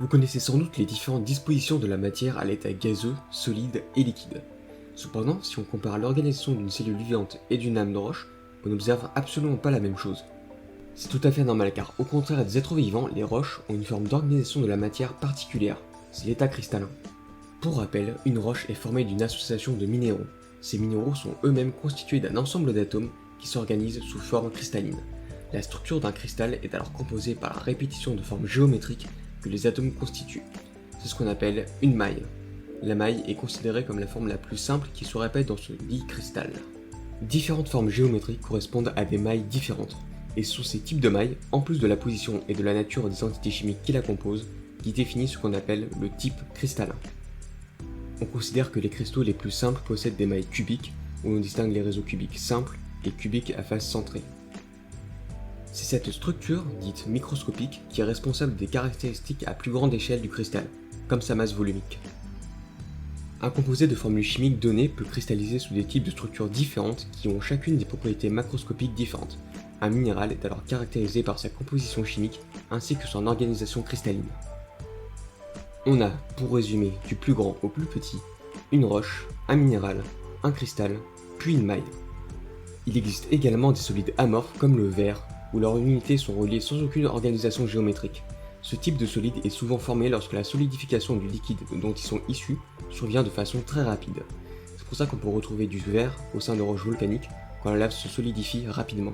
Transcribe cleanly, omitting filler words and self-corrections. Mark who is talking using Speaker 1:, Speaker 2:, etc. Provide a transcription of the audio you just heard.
Speaker 1: Vous connaissez sans doute les différentes dispositions de la matière à l'état gazeux, solide et liquide. Cependant, si on compare l'organisation d'une cellule vivante et d'une lame de roche, on n'observe absolument pas la même chose. C'est tout à fait normal car au contraire des êtres vivants, les roches ont une forme d'organisation de la matière particulière, c'est l'état cristallin. Pour rappel, une roche est formée d'une association de minéraux. Ces minéraux sont eux-mêmes constitués d'un ensemble d'atomes qui s'organisent sous forme cristalline. La structure d'un cristal est alors composée par la répétition de formes géométriques que les atomes constituent. C'est ce qu'on appelle une maille. La maille est considérée comme la forme la plus simple qui se répète dans ce dit cristal. Différentes formes géométriques correspondent à des mailles différentes, et ce sont ces types de mailles, en plus de la position et de la nature des entités chimiques qui la composent, qui définissent ce qu'on appelle le type cristallin. On considère que les cristaux les plus simples possèdent des mailles cubiques, où l'on distingue les réseaux cubiques simples et cubiques à face centrée. C'est cette structure, dite microscopique, qui est responsable des caractéristiques à plus grande échelle du cristal, comme sa masse volumique. Un composé de formule chimique donnée peut cristalliser sous des types de structures différentes qui ont chacune des propriétés macroscopiques différentes. Un minéral est alors caractérisé par sa composition chimique ainsi que son organisation cristalline. On a, pour résumer, du plus grand au plus petit, une roche, un minéral, un cristal, puis une maille. Il existe également des solides amorphes comme le verre, où leurs unités sont reliées sans aucune organisation géométrique. Ce type de solide est souvent formé lorsque la solidification du liquide dont ils sont issus survient de façon très rapide. C'est pour ça qu'on peut retrouver du verre au sein de roches volcaniques quand la lave se solidifie rapidement.